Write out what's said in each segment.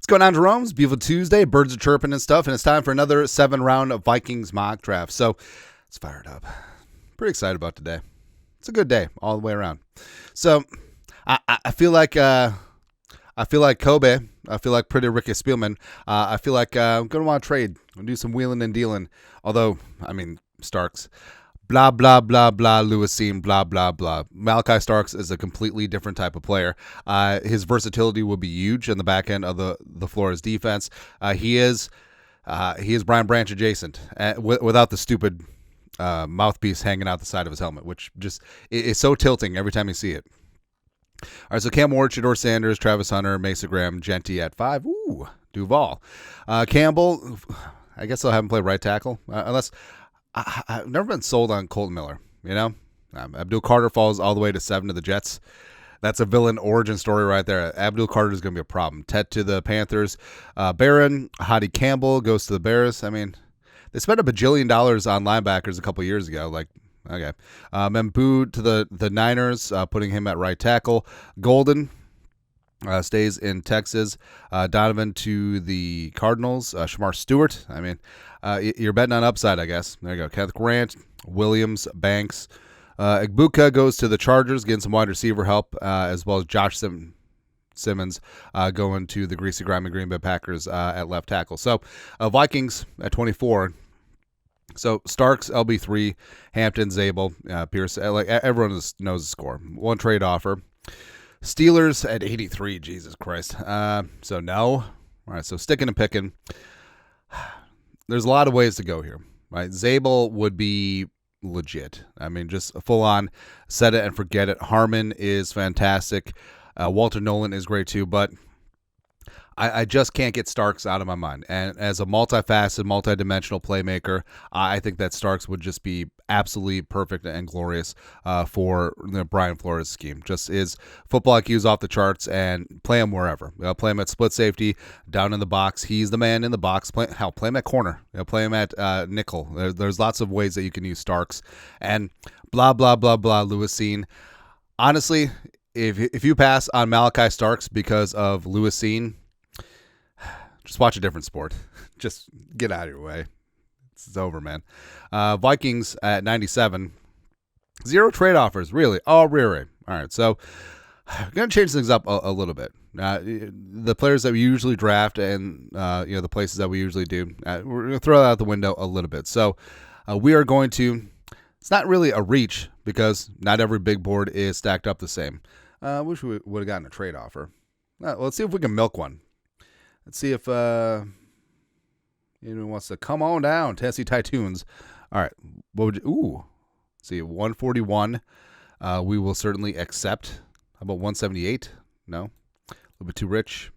going on, Jerome? It's beautiful Tuesday. Birds are chirping and stuff, and it's time for another 7-round of Vikings mock draft. So it's fired up. Pretty excited about today. It's a good day all the way around. So I feel like Kobe. I feel like pretty Ricky Spielman. I feel like I'm going to want to trade. I'm going to do some wheeling and dealing. Although, I mean, Starks. Blah, blah, blah, blah, Lewisine, blah, blah, blah. Malachi Starks is a completely different type of player. His versatility will be huge in the back end of the Flores defense. He is Brian Branch adjacent, without the stupid mouthpiece hanging out the side of his helmet, which just is so tilting every time you see it. All right, so Cam Ward, Shedeur Sanders, Travis Hunter, Mesa Graham, Genty at 5. Ooh, Duval. Campbell, I guess I'll have him play right tackle, unless I've never been sold on Colton Miller, you know? Abdul Carter falls all the way to 7 to the Jets. That's a villain origin story right there. Abdul Carter is going to be a problem. Tet to the Panthers. Barron, Hadi Campbell goes to the Bears. I mean, they spent $1 bajillion on linebackers a couple years ago. Like, okay. M'Bu to the Niners, putting him at right tackle. Golden stays in Texas. Donovan to the Cardinals. Shamar Stewart. I mean, you're betting on upside, I guess. There you go. Kenneth Grant, Williams, Banks. Igbuka goes to the Chargers, getting some wide receiver help, as well as Josh Simmons going to the greasy, grimy Green Bay Packers at left tackle. So Vikings at 24. So Starks, LB3, Hampton, Zabel, Pierce. Like everyone knows the score. One trade offer. Steelers at 83. Jesus Christ. So no. All right. So sticking and picking. There's a lot of ways to go here. Right. Zabel would be legit. I mean, just full on set it and forget it. Harmon is fantastic. Walter Nolan is great too, but I just can't get Starks out of my mind. And as a multifaceted, multidimensional playmaker, I think that Starks would just be absolutely perfect and glorious for the Brian Flores scheme. Just his football IQ is off the charts, and play him wherever. Play him at split safety, down in the box. He's the man in the box. Play him at corner. Play him at nickel. There's lots of ways that you can use Starks. And blah, blah, blah, blah, Lewisine. Honestly, if you pass on Malachi Starks because of Lewisine, just watch a different sport. Just get out of your way. It's over, man. Vikings at 97. 0 trade offers, really. Oh, really? All right, so I'm going to change things up a little bit. The players that we usually draft and the places that we usually do, we're going to throw that out the window a little bit. So we are going to, it's not really a reach because not every big board is stacked up the same. Wish we would have gotten a trade offer. Let's see if we can milk one. Let's see if anyone wants to come on down. Tennessee Titans. All right. What would you? Ooh. Let's see, 141. We will certainly accept. How about 178? No. A little bit too rich.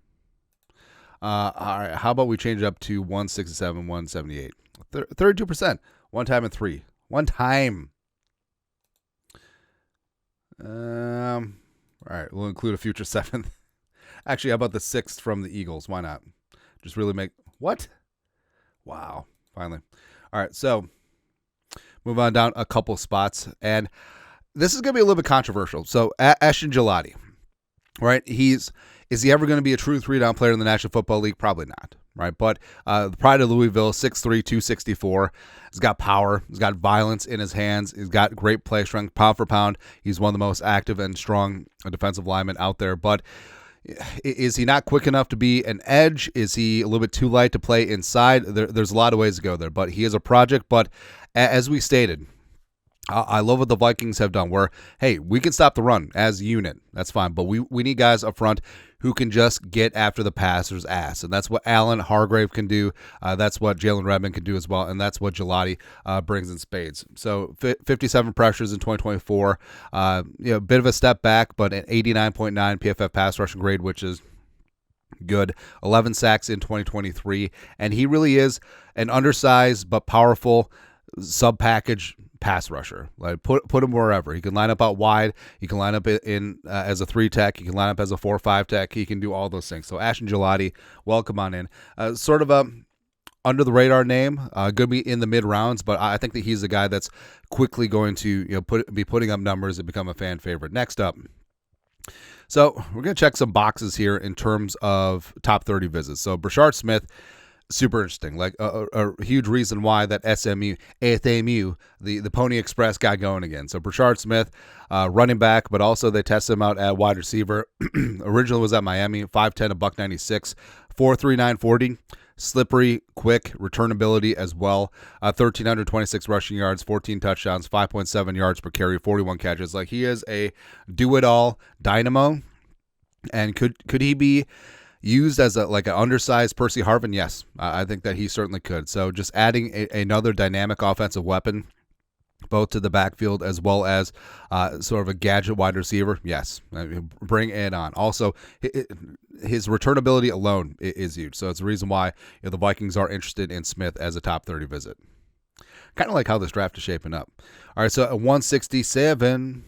All right. How about we change it up to 167, 178? 32%. One time and 3. One time. All right. We'll include a future 7th. Actually, how about the 6th from the Eagles? Why not? Just really make... What? Wow. Finally. All right, so move on down a couple spots. And this is going to be a little bit controversial. So Ashton Gillotte, right? Is he ever going to be a true 3-down player in the National Football League? Probably not, right? But the pride of Louisville, 6'3", 264. He's got power. He's got violence in his hands. He's got great play strength, pound for pound. He's one of the most active and strong defensive linemen out there. But is he not quick enough to be an edge? Is he a little bit too light to play inside? There's a lot of ways to go there, but he is a project. But as we stated, I love what the Vikings have done where, hey, we can stop the run as a unit. That's fine. But we need guys up front who can just get after the passer's ass. And that's what Allen Hargrave can do. That's what Jalen Redmond can do as well. And that's what Gillotte brings in spades. So 57 pressures in 2024. A bit of a step back, but an 89.9 PFF pass rushing grade, which is good. 11 sacks in 2023. And he really is an undersized but powerful sub-package pass rusher. Like put him wherever. He can line up out wide. He can line up in as a 3 tech. He can line up as a 4-5 tech. He can do all those things. So Ashton Gillotte, welcome on in. Sort of a under the radar name. Going to be in the mid rounds, but I think that he's the guy that's quickly going to be putting up numbers and become a fan favorite. Next up, So we're going to check some boxes here in terms of top 30 visits. So Brashard Smith, super interesting. Like a huge reason why that ASMU, the Pony Express got going again. So Brashard Smith, running back, but also they tested him out at wide receiver. Originally was at Miami, 5'10", $196, 4.39 40. Slippery, quick, returnability as well. 1,326 rushing yards, 14 touchdowns, 5.7 yards per carry, 41 catches. Like, he is a do-it-all dynamo. And could he be used as an undersized Percy Harvin? Yes, I think that he certainly could. So just adding another dynamic offensive weapon, both to the backfield as well as sort of a gadget wide receiver. Yes, bring it on. Also, his returnability alone is huge. So it's the reason why the Vikings are interested in Smith as a top 30 visit. Kind of like how this draft is shaping up. All right, so at 167.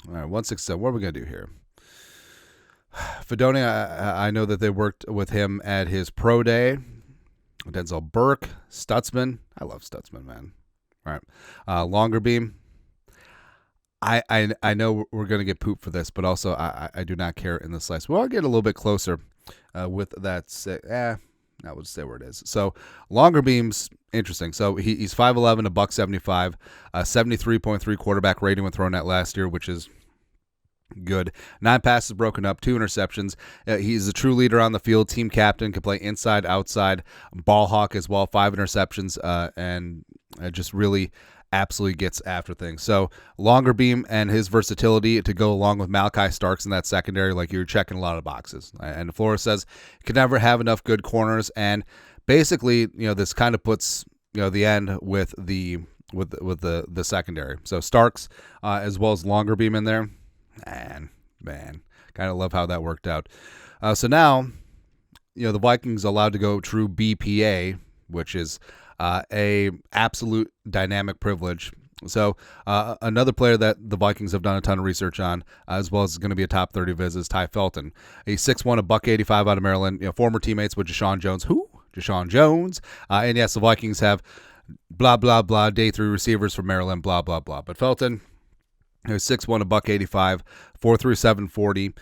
All right, 167. What are we going to do here? Fedoni, I know that they worked with him at his pro day. Denzel Burke, Stutzman. I love Stutzman, man. All right. Longer beam. I know we're going to get poop for this, but also I do not care in the slice. Well, I'll get a little bit closer with that. I would say where it is. So longer beams, interesting. So he's 5'11", $175, 73.3 quarterback rating when thrown at last year, which is good. 9 passes broken up, 2 interceptions. He's a true leader on the field, team captain, can play inside, outside, ball hawk as well, 5 interceptions, and just really absolutely gets after things. So longer beam and his versatility to go along with Malachi Starks in that secondary, like, you're checking a lot of boxes. And Flores says you can never have enough good corners, and basically, this kind of puts the end with the secondary. So Starks as well as longer beam in there. Man, kind of love how that worked out. So now, the Vikings allowed to go true BPA, which is a absolute dynamic privilege. So another player that the Vikings have done a ton of research on, as well as going to be a top 30 visit, is Ty Felton. He's 6'1", $185 out of Maryland. Former teammates with Deshaun Jones. Who? Deshaun Jones. And yes, the Vikings have blah blah blah day 3 receivers from Maryland. Blah blah blah. But Felton, he's 6'1", $185, 4.37 40.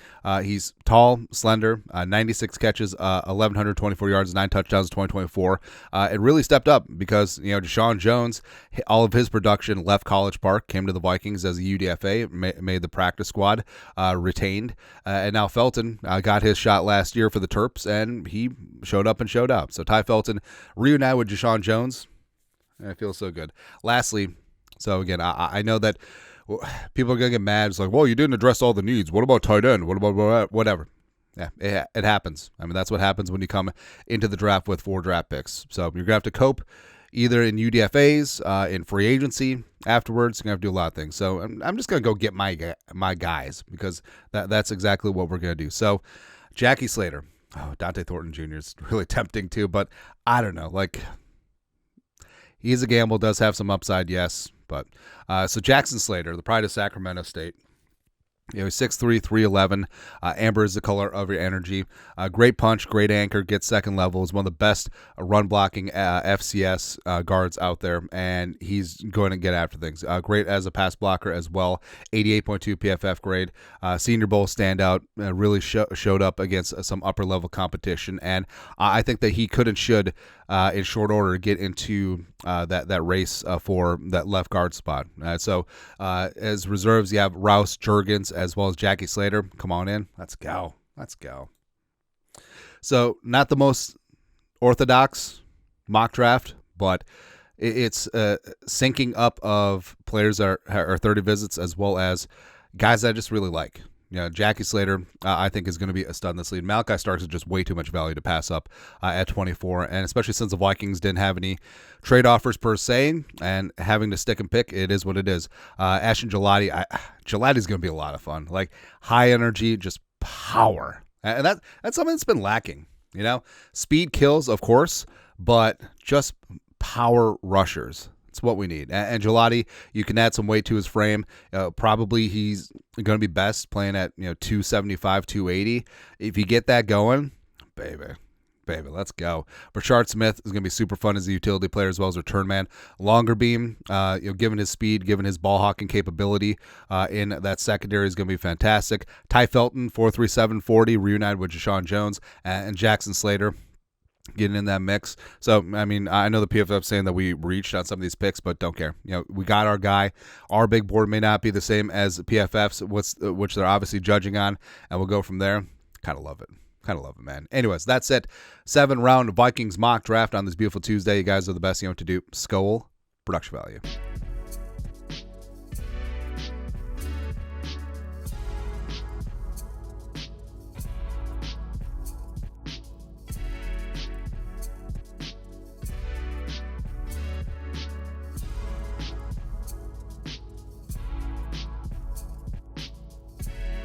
He's tall, slender, 96 catches, 1,124 yards, 9 touchdowns in 2024. It really stepped up because, Deshaun Jones, all of his production left College Park, came to the Vikings as a UDFA, made the practice squad, retained. And now Felton got his shot last year for the Terps, and he showed up and showed out. So Ty Felton reunited with Deshaun Jones. And it feels so good. Lastly, so again, I know that people are going to get mad. It's like, well, you didn't address all the needs. What about tight end? What about whatever? Yeah, it happens. I mean, that's what happens when you come into the draft with 4 draft picks. So you're going to have to cope either in UDFAs, in free agency afterwards. You're going to have to do a lot of things. So I'm just going to go get my guys because that's exactly what we're going to do. So Jackie Slater. Oh, Dante Thornton Jr. is really tempting too, but I don't know. Like, he's a gamble, does have some upside, yes. But so Jackson Slater, the pride of Sacramento State. He's 6'3", 311. Amber is the color of your energy. Great punch, great anchor, gets second level. Is one of the best run blocking FCS guards out there, and he's going to get after things. Great as a pass blocker as well. 88.2 PFF grade. Senior Bowl standout. Really showed up against some upper level competition, and I think that he could and should, in short order, get into that race for that left guard spot. So as reserves, you have Rouse, Jurgens, as well as Jackie Slater. Come on in. Let's go. So not the most orthodox mock draft, but it's syncing up of players that are 30 visits as well as guys that I just really like. Jackie Slater, I think, is going to be a stud in this league. Malachi Starks is just way too much value to pass up at 24, and especially since the Vikings didn't have any trade offers per se, and having to stick and pick, it is what it is. Ashton Gillotte, Gillatte's going to be a lot of fun. Like, high energy, just power, and that's something that's been lacking. Speed kills, of course, but just power rushers. It's what we need. And Gillotte, you can add some weight to his frame. Probably he's going to be best playing at 275, 280. If you get that going, baby, baby. Let's go. Rashard Smith is going to be super fun as a utility player as well as return man. Longer beam, given his speed, given his ball hawking capability in that secondary is going to be fantastic. Ty Felton, 4.37 40, reunited with Deshaun Jones and Jackson Slater getting in that mix. So, I mean, I know the PFF saying that we reached on some of these picks, but don't care. We got our guy. Our big board may not be the same as PFF's, which they're obviously judging on, and we'll go from there. Kind of love it. Man. Anyways, that's it. 7-round Vikings mock draft on this beautiful Tuesday. You guys are the best. You know what to do. Skol, production value.